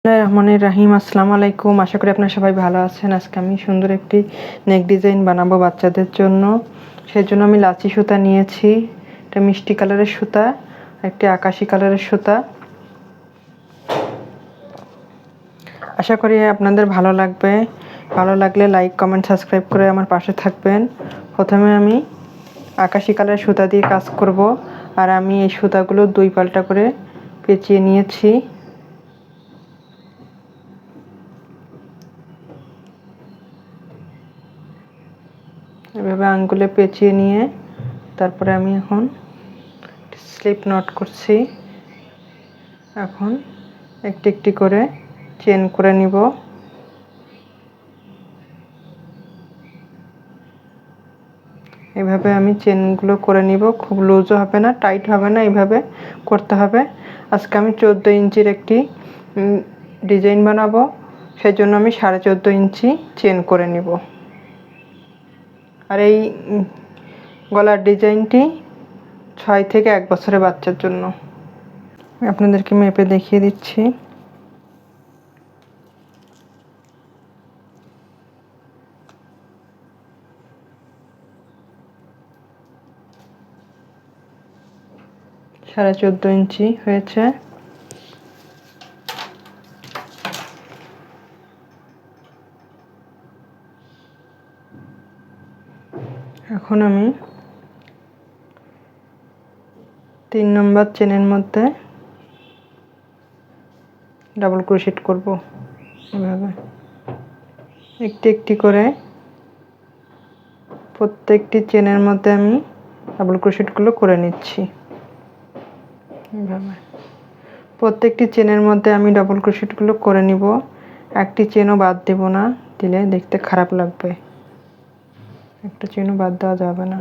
রহমানির রাহিম। আসসালামু আলাইকুম। আশা করি আপনারা সবাই ভালো আছেন। আজকে আমি সুন্দর একটি নেক ডিজাইন বানাবো বাচ্চাদের জন্য। সেজন্য আমি লাচি সুতা নিয়েছি, একটা মিষ্টি কালারের সুতা, একটি আকাশি কালারের সুতা। আশা করি আপনাদের ভালো লাগবে। ভালো লাগলে লাইক, কমেন্ট, সাবস্ক্রাইব করে আমার পাশে থাকবেন। প্রথমে আমি আকাশি কালারের সুতা দিয়ে কাজ করব, আর আমি এই সুতাগুলো দুই পাল্টা করে পেঁচিয়ে নিয়েছি। এভাবে আঙ্গুলে পেঁচিয়ে নিয়ে তারপরে আমি এখন স্লিপ নট করছি। এখন একটি একটি করে চেন করে নিব। এভাবে আমি চেনগুলো করে নিব। খুব লুজও হবে না, টাইট হবে না, এইভাবে করতে হবে। আজকে আমি 14 ইঞ্চির একটি ডিজাইন বানাবো, সেজন্য আমি 14.5 ইঞ্চি চেন করে নিব। আর এই গলার ডিজাইনটি 6 থেকে 1 বছরের বাচ্চার জন্য। আপনাদেরকে মেপে দেখিয়ে দিচ্ছি। সাড়ে 14 ইঞ্চি হয়েছে। এখন আমি 3 নম্বর চেনের মধ্যে ডাবল ক্রোশেট করব। এভাবে একটি একটি করে প্রত্যেকটি চেনের মধ্যে আমি ডাবল ক্রোশেটগুলো করে নিচ্ছি। এভাবে প্রত্যেকটি চেনের মধ্যে আমি ডাবল ক্রোশেটগুলো করে নিব। একটি চেনও বাদ দেব না, দিলে দেখতে খারাপ লাগবে। একটা চেনও বাদ দেওয়া যাবে না।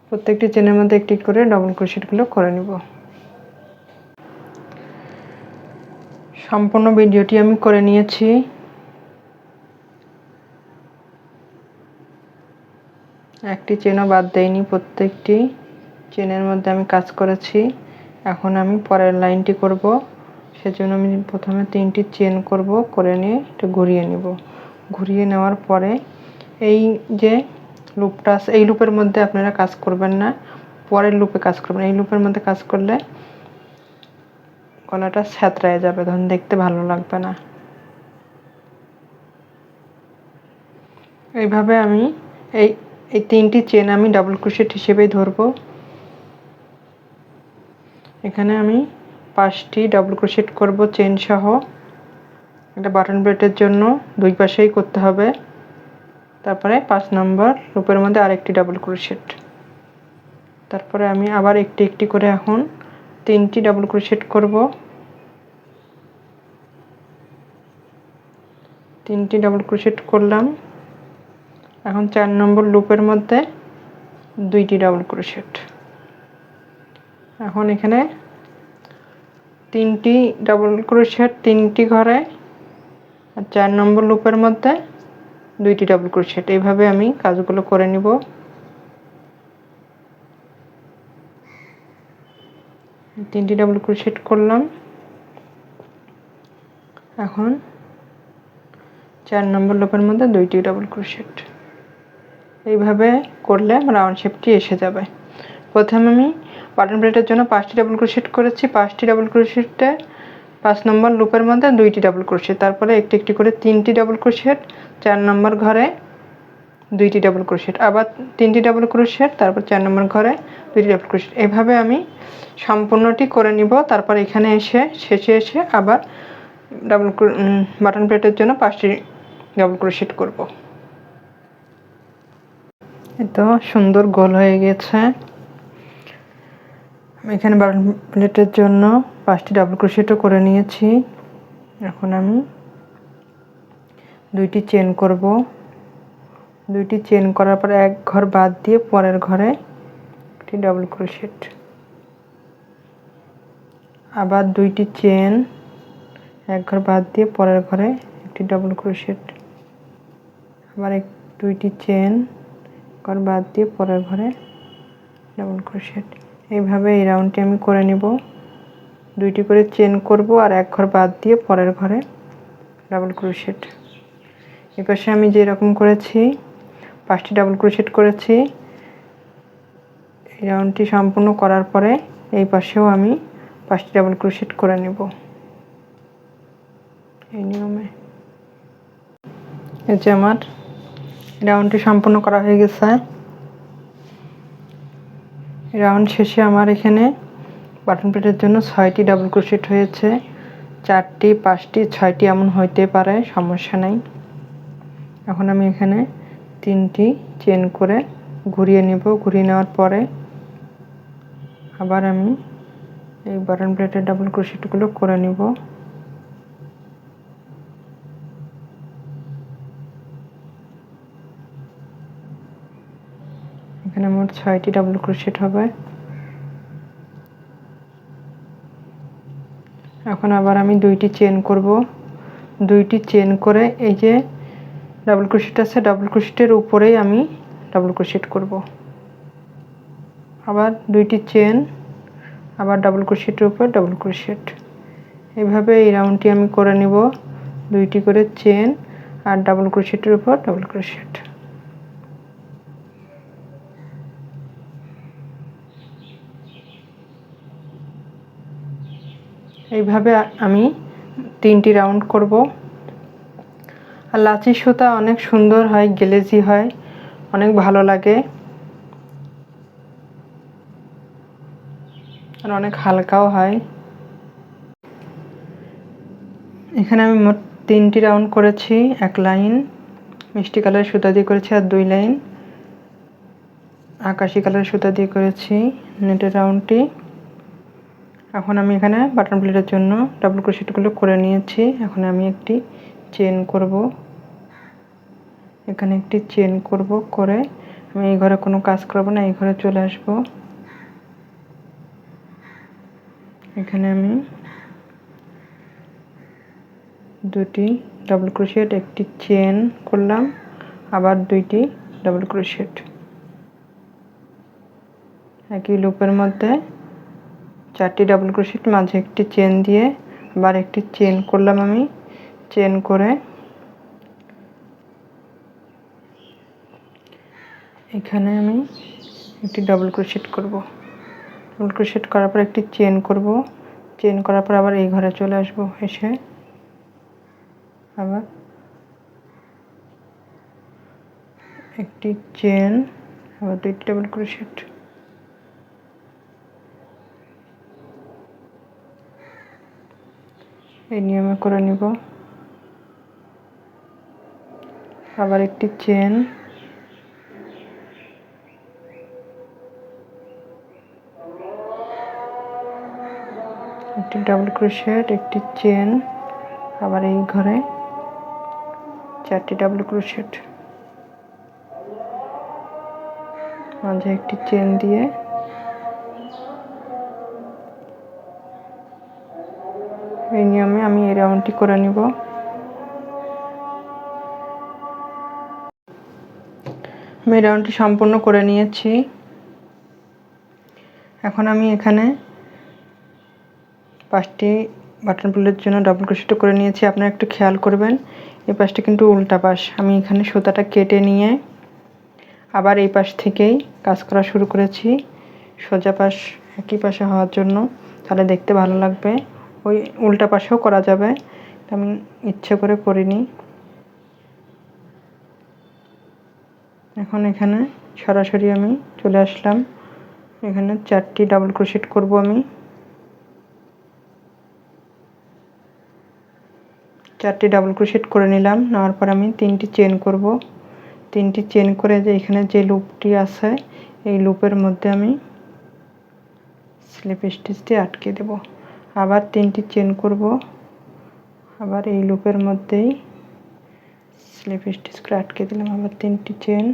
প্রত্যেকটি চেনের মধ্যে একটি করে ডাবল ক্রোশেটগুলো করে নিব। সম্পূর্ণ ভিডিওটি আমি করে নিয়েছি। একটি চেনও বাদ দেইনি, প্রত্যেকটি চেনের মধ্যে আমি কাজ করেছি। এখন আমি পরের লাইনটি করব, সেজন্য আমি প্রথমে 3টি চেন করব, করে নিয়ে এটা ঘুরিয়ে নেব। ঘুরিয়ে নেওয়ার পরে এই যে লুপটা আছে, এই লুপের মধ্যে আপনারা কাজ করবেন না, পরের লুপে কাজ করবেন। এই লুপের মধ্যে কাজ করলে গলাটা ছ্যাঁতরায় যাবে, তখন দেখতে ভালো লাগবে না। এইভাবে আমি এই 3টি চেন আমি ডাবল ক্রোশেট হিসেবেই ধরব। এখানে আমি 5টি ডাবল ক্রোশেট করব চেন সহ। এটা বাটন প্লেটের জন্য 2 পাশেই করতে হবে। তারপরে 5 নম্বর লুপের মধ্যে আরেকটি ডাবল ক্রোশেট। তারপরে আমি আবার একটি একটি করে এখন 3টি ডাবল ক্রোশেট করব। 3টি ডাবল ক্রোশেট করলাম। এখন 4 নম্বর লুপের মধ্যে 2টি ডাবল ক্রোশেট। এখন এখানে 3টি ডাবল ক্রোশেট 3টি ঘরে, আর 4 নম্বর লুপের মধ্যে 2টি ডাবল ক্রোশেট। এইভাবে আমি কাজগুলো করে নিব। তিনটি ডাবল ক্রোশেট করলাম। এখন 4 নম্বর লুপের মধ্যে 2টি ডাবল ক্রোশেট। এইভাবে করলে রাউন্ড শেপটি এসে যাবে। প্রথমে আমি বাটন প্লেটের জন্য 5টি ডাবল ক্রোশেট করেছি। 5টি ডাবল ক্রোশেটে 5 নম্বর লুপের মধ্যে 2টি ডাবল ক্রোশেট, তারপরে একটি একটি করে 3টি ডাবল ক্রোশেট, 4 নম্বর ঘরে 2টি ডাবল ক্রোশেট, আবার 3টি ডাবল ক্রোশেট, তারপর 4 নম্বর ঘরে 2টি ডাবল ক্রোশেট। এভাবে আমি সম্পূর্ণটি করে নিব। তারপর এখানে এসে শেষে এসে আবার বাটন প্লেটের জন্য 5টি ডাবল ক্রোশেট করব। এতো সুন্দর গোল হয়ে গেছে। এখানে বাটন প্লেটের জন্য 5টি ডাবল ক্রোশেটও করে নিয়েছি। এখন আমি 2টি চেন করব। 2টি চেন করার পরে এক ঘর বাদ দিয়ে পরের ঘরে একটি ডাবল ক্রোশেট, আবার 2টি চেন, এক ঘর বাদ দিয়ে পরের ঘরে একটি ডাবল ক্রোশেট, আবার 2টি চেন, ঘর বাদ দিয়ে পরের ঘরে ডাবল ক্রোশেট। এইভাবে এই রাউন্ডটি আমি করে নিব। 2টি করে চেন করব আর এক ঘর বাদ দিয়ে পরের ঘরে ডাবল ক্রোশেট। এই পাশে আমি যে রকম করেছি 5টি ডাবল ক্রোশেট করেছি। এই রাউন্ডটি সম্পূর্ণ করার পরে এই পাশেও আমি 5টি ডাবল ক্রোশেট করে নেব এই নিয়মে। এই যে আমার রাউন্ডটি সম্পূর্ণ করা হয়ে গেছে। রাউন্ড শেষে আমার এখানে বাটন প্লেটের জন্য 6টি ডাবল ক্রোশেট হয়েছে। 4টি 5টি 6টি এমন হইতে পারে, সমস্যা নেই। এখন আমি এখানে 3টি চেন করে ঘুরিয়ে নেব। ঘুরিয়ে নেওয়ার পরে আবার আমি এই বাটন প্লেটের ডাবল ক্রোশেটগুলো করে নিব। এখানে মোট 6টি ডাবল ক্রোশেট হবে। এখন আবার আমি 2টি চেন করব। 2টি চেন করে এই যে ডাবল ক্রোশেট আছে, ডাবল ক্রোশেটের উপরেই আমি ডাবল ক্রোশেট করব। আবার 2টি চেন, আবার ডাবল ক্রোশেটের উপর ডাবল ক্রোশেট। এইভাবে এই রাউন্ডটি আমি করে নেব। 2টি করে চেন আর ডাবল ক্রোশেটের উপর ডাবল ক্রোশেট। এইভাবে আমি 3টি রাউন্ড করব। আর লাচি সুতা অনেক সুন্দর হয়, গ্লেজি হয়, অনেক ভালো লাগে আর অনেক হালকাও হয়। এখানে আমি মোট 3টি রাউন্ড করেছি। 1 লাইন মিষ্টি কালারের সুতা দিয়ে করেছি আর 2 লাইন আকাশি কালারের সুতা দিয়ে করেছি নেটের রাউন্ডটি। এখন আমি এখানে বাটন প্লেটের জন্য ডাবল ক্রোশেটগুলো করে নিয়েছি। এখন আমি একটি চেন করব, এখানে একটি চেন করব, করে আমি এই ঘরে কোনো কাজ করব না, এই ঘরে চলে আসব। এখানে আমি 2টি ডাবল ক্রোশেট, একটি চেন করলাম, আবার 2টি ডাবল ক্রোশেট একই লুপের মধ্যে 4টি ডাবল ক্রোশেট, মাঝে একটি চেন দিয়ে আবার একটি চেন করলাম। আমি চেন করে এখানে আমি একটি ডাবল ক্রোশেট করব। ডাবল ক্রোশেট করার পর একটি চেন করব। চেন করার পর আবার এই ঘরে চলে আসব। এসে আবার একটি চেন, আবার 2টি ডাবল ক্রোশেট। এই নিয়মে করে নিব। আবার একটি চেন, একটি ডাবল ক্রোশেট, একটি চেন, আবার এই ঘরে 4টি ডাবল ক্রোশেট, মাঝে একটি চেন দিয়ে এই নিয়মে আমি এই রাউন্ডটি করে নিব। আমি এই রাউন্ডটি সম্পূর্ণ করে নিয়েছি। এখন আমি এখানে 5টি বাটন প্লেটের জন্য ডাবল ক্রোশেট করে নিয়েছি। আপনারা একটু খেয়াল করবেন, এই পাশটা কিন্তু উল্টা পাশ। আমি এখানে সুতাটা কেটে নিয়ে আবার এই পাশ থেকেই কাজ করা শুরু করেছি, সোজা পাশ একই পাশে হওয়ার জন্য, তাহলে দেখতে ভালো লাগবে। ওই উল্টা পাশেও করা যাবে, আমি ইচ্ছে করে করিনি। এখন এখানে সরাসরি আমি চলে আসলাম। এখানে 4টি ডাবল ক্রোশেট করব। আমি 4টি ডাবল ক্রোশেট করে নিলাম। নেওয়ার পর আমি 3টি চেন করব। 3টি চেন করে যে এখানে যে লুপটি আছে এই লুপের মধ্যে আমি স্লিপ স্টিচ দিয়ে আটকে দেব। আবার 3টি চেন করব, আবার এই লুপের মধ্যেই স্লিপ স্টিচ করে আটকে দিলাম। আবার 3টি চেন,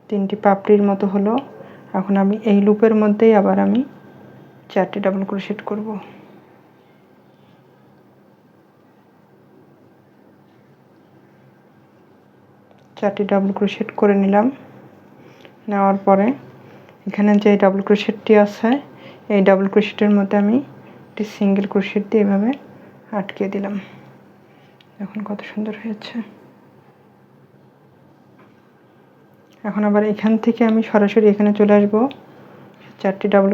3টি পাপড়ির মতো হলো। এখন আমি এই লুপের মধ্যেই আবার আমি 4টি ডাবল ক্রোশেট করব। 4 4টি ডাবল ক্রোশেট করে নিলাম। নেওয়ার পরে এখানে যে ডাবল ক্রোশেটটি আছে এই ডাবল ক্রোশেটের মধ্যে আমি একটি সিঙ্গেল ক্রোশেট দিয়ে এভাবে আটকে দিলাম। এখন কত সুন্দর হয়েছে। এখন আবার এখান থেকে আমি সরাসরি এখানে চলে আসব। 4টি ডাবল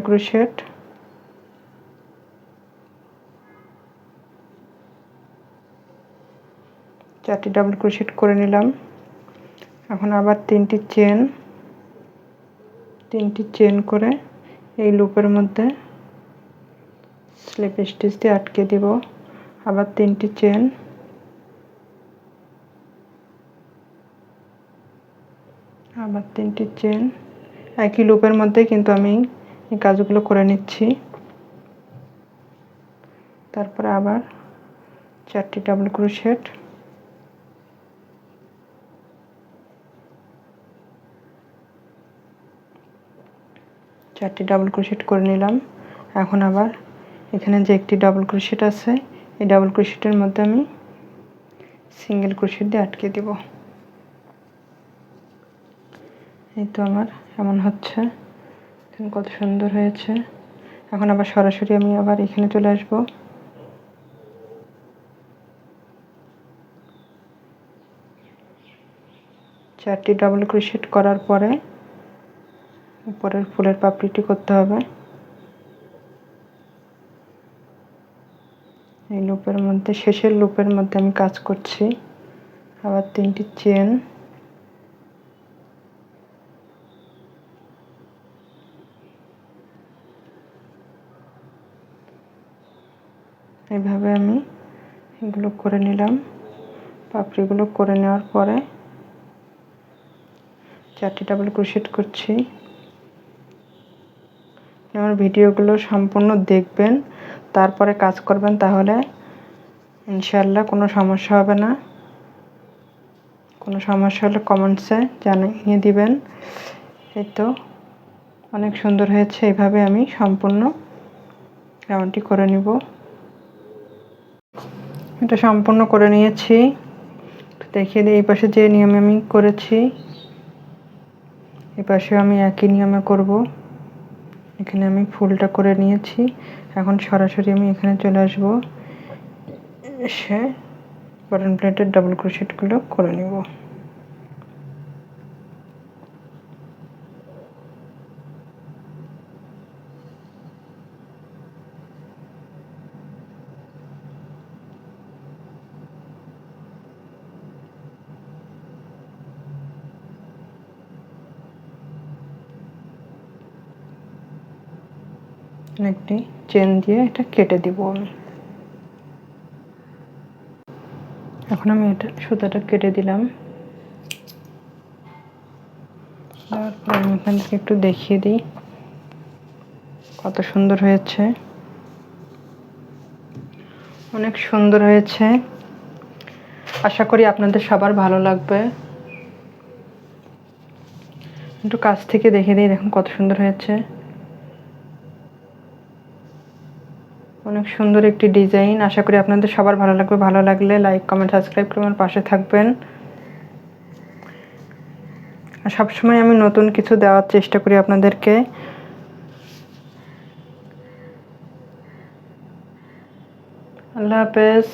ক্রোশেট, করে নিলাম। এখন আবার 3টি চেন করে এই লুপের মধ্যে স্লিপ স্টিচ দিয়ে আটকে দিব। আবার 3টি চেন, আবার 3টি চেন, একই লুপের মধ্যে কিন্তু আমি এই কাজগুলো করে নিচ্ছি। তারপরে আবার 4টি ডাবল ক্রোশেট, করে নিলাম। এখন আবার এখানে যে একটি ডাবল ক্রোশেট আছে এই ডাবল ক্রোশেটের মধ্যে আমি সিঙ্গেল ক্রোশেট দিয়ে আটকে দিব। এই তো আমার এমন হচ্ছে, কত সুন্দর হয়েছে। এখন আবার সরাসরি আমি আবার এখানে চলে আসব। চারটি ডাবল ক্রোশেট করার পরে উপরের ফুলের পাপড়িটি করতে হবে। এই লুপের মধ্যে, শেষের লুপের মধ্যে আমি কাজ করছি। আবার 3টি চেন, এইভাবে আমি এগুলো করে নিলাম। পাপড়িগুলো করে নেওয়ার পরে 4টি ডাবল ক্রোশেট করছি। আমার ভিডিওগুলো সম্পূর্ণ দেখবেন, তারপরে কাজ করবেন, তাহলে ইনশাআল্লাহ কোনো সমস্যা হবে না। কোনো সমস্যা হলে কমেন্টসে জানিয়ে দিবেন। এই তো অনেক সুন্দর হয়েছে। এইভাবে আমি সম্পূর্ণ রাউন্ডটি করে নিব। এটা সম্পূর্ণ করে নিয়েছি, দেখিয়ে দিই। এই পাশে যে নিয়মে আমি করেছি এই পাশেও আমি একই নিয়মে করব। এখানে আমি ফুলটা করে নিয়েছি। এখন সরাসরি আমি এখানে চলে আসব, এসে বাটন প্লেটের ডাবল ক্রোশেটগুলো করে নিব। একটি চেন দিয়ে এটা কেটে দিব আমি। এখন আমি এটা সুতাটা কেটে দিলাম। তারপর আমি এখান থেকে একটু দেখিয়ে দিই কত সুন্দর হয়েছে। অনেক সুন্দর হয়েছে, আশা করি আপনাদের সবার ভালো লাগবে। একটু কাছ থেকে দেখিয়ে দিই, দেখুন কত সুন্দর হয়েছে। অনেক সুন্দর একটি ডিজাইন, আশা করি আপনাদের সবার ভালো লাগবে। ভালো লাগলে লাইক, কমেন্ট, সাবস্ক্রাইব করে আমার পাশে থাকবেন। আর সবসময় আমি নতুন কিছু দেওয়ার চেষ্টা করি আপনাদেরকে। আল্লাহ হাফেজ।